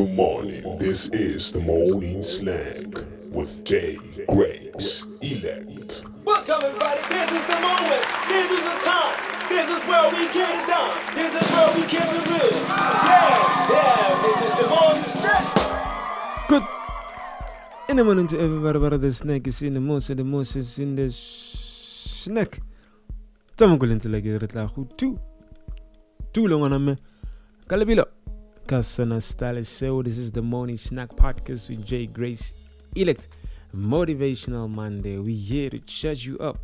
Good morning. This is the morning snack with Jay Grace Elect. Welcome everybody, this is the moment, this is the time, this is where we get it done, this is where we keep it real. Yeah, this is the morning snack. Good in the morning to everybody, but the snack is in the most, and the most is in the snack. Tamagul into like it la too long on me. Kalabilo. Kasana style so this is the morning snack podcast with Jay Grace Elect. Motivational Monday. We here to charge you up,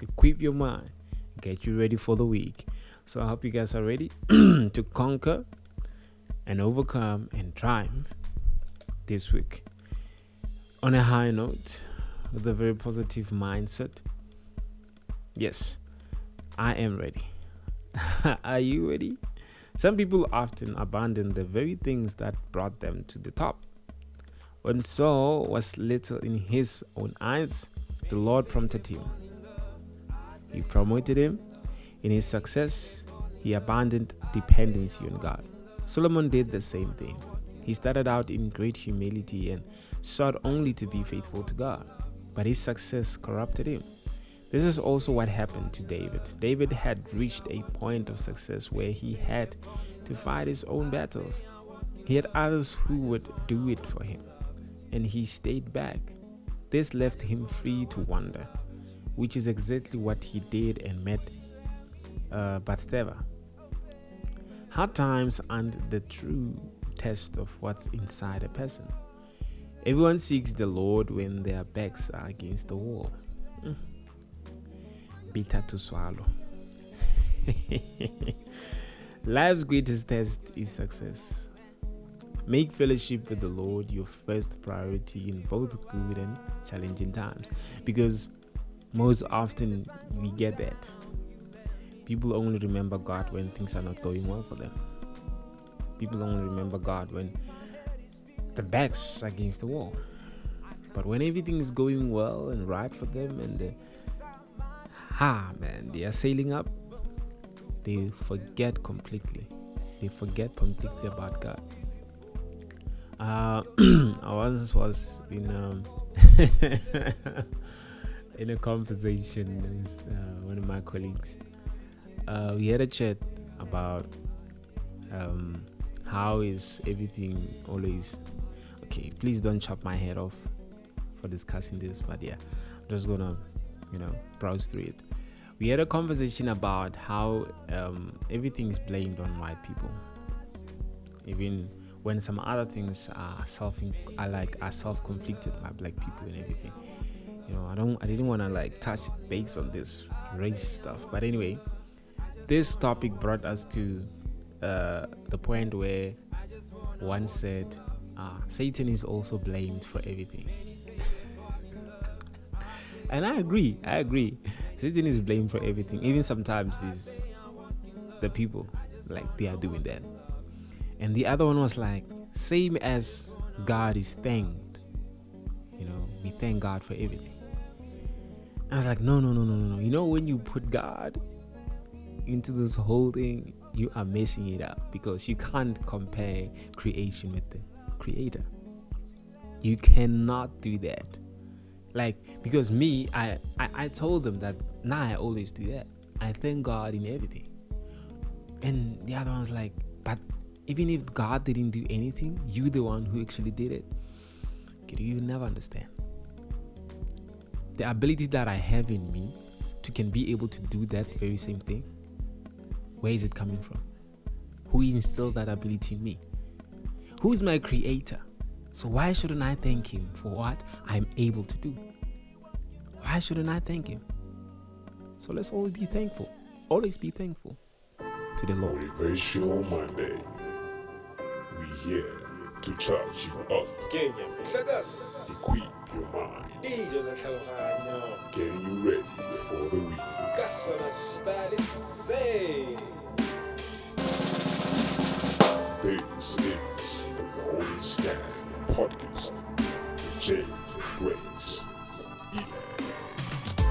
equip your mind, get you ready for the week. So I hope you guys are ready to conquer and overcome and triumph this week on a high note with a very positive mindset. Yes, I am ready. Are you ready? Some people often abandon the very things that brought them to the top. When Saul was little in his own eyes, the Lord prompted him. He promoted him. In his success, he abandoned dependency on God. Solomon did the same thing. He started out in great humility and sought only to be faithful to God, but his success corrupted him. This is also what happened to David. David had reached a point of success where he had to fight his own battles. He had others who would do it for him, and he stayed back. This left him free to wander, which is exactly what he did and met Bathsheba. Hard times aren't the true test of what's inside a person. Everyone seeks the Lord when their backs are against the wall. Bitter to swallow. Life's greatest test is success. Make fellowship with the Lord your first priority in both good and challenging times, because most often we get that. People only remember God when things are not going well for them. People only remember God when the back's against the wall. But when everything is going well and right for them and they are sailing up, they forget completely. They forget completely about God. I once was in in a conversation with one of my colleagues. We had a chat about how is everything always okay. Please don't chop my head off for discussing this, but yeah, I'm just gonna browse through it. We had a conversation about how everything is blamed on white people, even when some other things are self-conflicted by black people and everything. I didn't want to touch base on this race stuff, but anyway, this topic brought us to the point where one said Satan is also blamed for everything. And I agree. Satan is blamed for everything. Even sometimes is the people, they are doing that. And the other one was same as God is thanked. We thank God for everything. I was like, no. When you put God into this whole thing, you are messing it up, because you can't compare creation with the creator. You cannot do that. Because me, I told them that now I always do that. I thank God in everything. And the other one's but even if God didn't do anything, you the one who actually did it. You never understand. The ability that I have in me can be able to do that very same thing. Where is it coming from? Who instilled that ability in me? Who is my creator? So why shouldn't I thank him for what I'm able to do? Why shouldn't I thank him? So let's always be thankful. Always be thankful to the Lord. Motivational Monday. We here to charge you up, equip your mind, getting you ready for the week. Kasana style say. This is the morning snack podcast with Jay Grace Elect.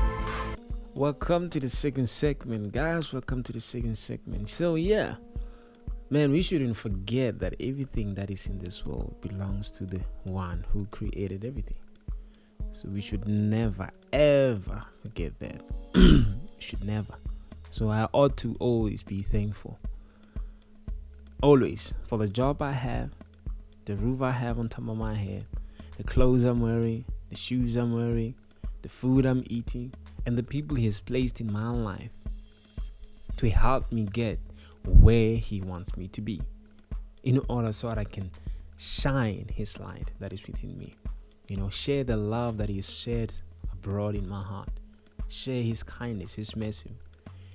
Welcome to the second segment, guys. Welcome to the second segment. So yeah, Man, we shouldn't forget that everything that is in this world belongs to the one who created everything. So we should never, ever forget that. We should never. So I ought to always be thankful. Always. For the job I have, the roof I have on top of my head, the clothes I'm wearing, the shoes I'm wearing, the food I'm eating, and the people He has placed in my life to help me get where He wants me to be, in order so that I can shine His light that is within me. Share the love that He has shared abroad in my heart. Share His kindness, His mercy,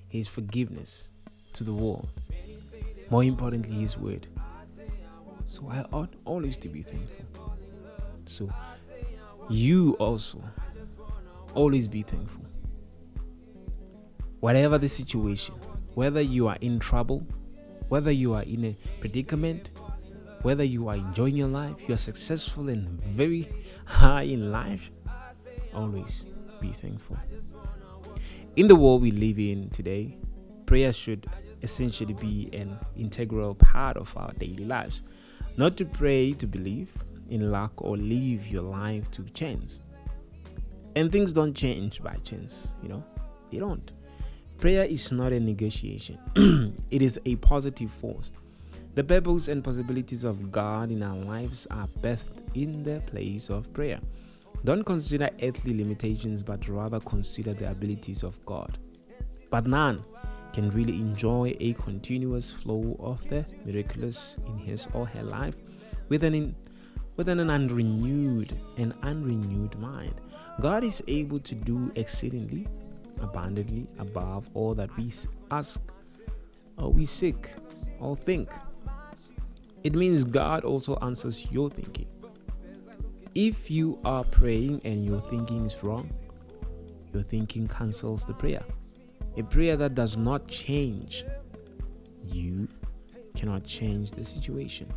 His forgiveness to the world. More importantly, His word. So I ought always to be thankful. So you also always be thankful. Whatever the situation, whether you are in trouble, whether you are in a predicament, whether you are enjoying your life, you are successful and very high in life, always be thankful. In the world we live in today, prayer should essentially be an integral part of our daily lives. Not to pray to believe in luck or leave your life to chance. And things don't change by chance, they don't. Prayer is not a negotiation. It is a positive force. The purpose and possibilities of God in our lives are birthed in the place of prayer. Don't consider earthly limitations, but rather consider the abilities of God. But none can really enjoy a continuous flow of the miraculous in his or her life with an unrenewed mind. God is able to do exceedingly abundantly above all that we ask or we seek or think. It means God also answers your thinking. If you are praying and your thinking is wrong, your thinking cancels the prayer. A prayer that does not change you cannot change the situation.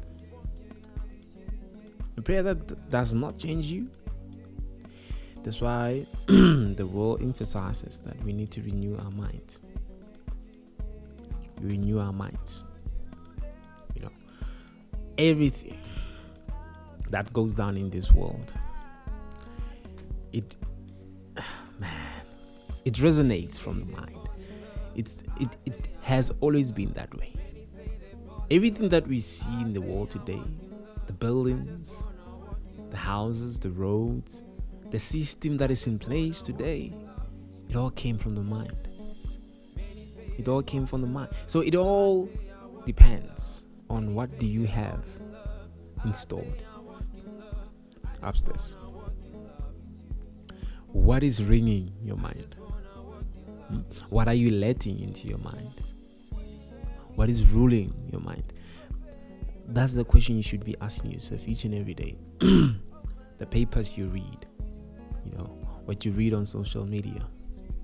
A prayer that does not change you. That's why the world emphasizes that we need to renew our minds. Renew our minds. Everything that goes down in this world, it resonates from the mind. It has always been that way. Everything that we see in the world today, the buildings, the houses, the roads, the system that is in place today, it all came from the mind. It all came from the mind. So it all depends on what do you have installed upstairs. What is ringing your mind? What are you letting into your mind? What is ruling your mind? That's the question you should be asking yourself each and every day. The papers you read, what you read on social media.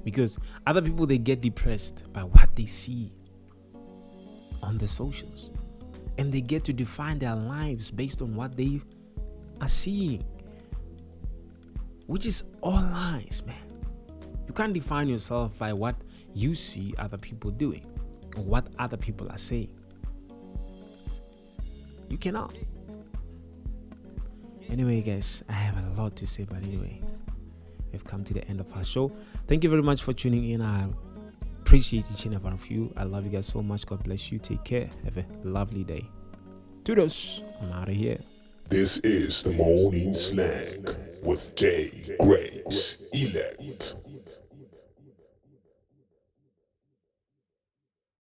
Because other people, they get depressed by what they see on the socials. And they get to define their lives based on what they are seeing. Which is all lies, man. You can't define yourself by what you see other people doing or what other people are saying. You cannot. Anyway, guys, I have a lot to say, but anyway, we've come to the end of our show. Thank you very much for tuning in. I appreciate each and every one of you. I love you guys so much. God bless you. Take care. Have a lovely day. Toodles. I'm out of here. This is the Morning Slang with J. Grace Elect.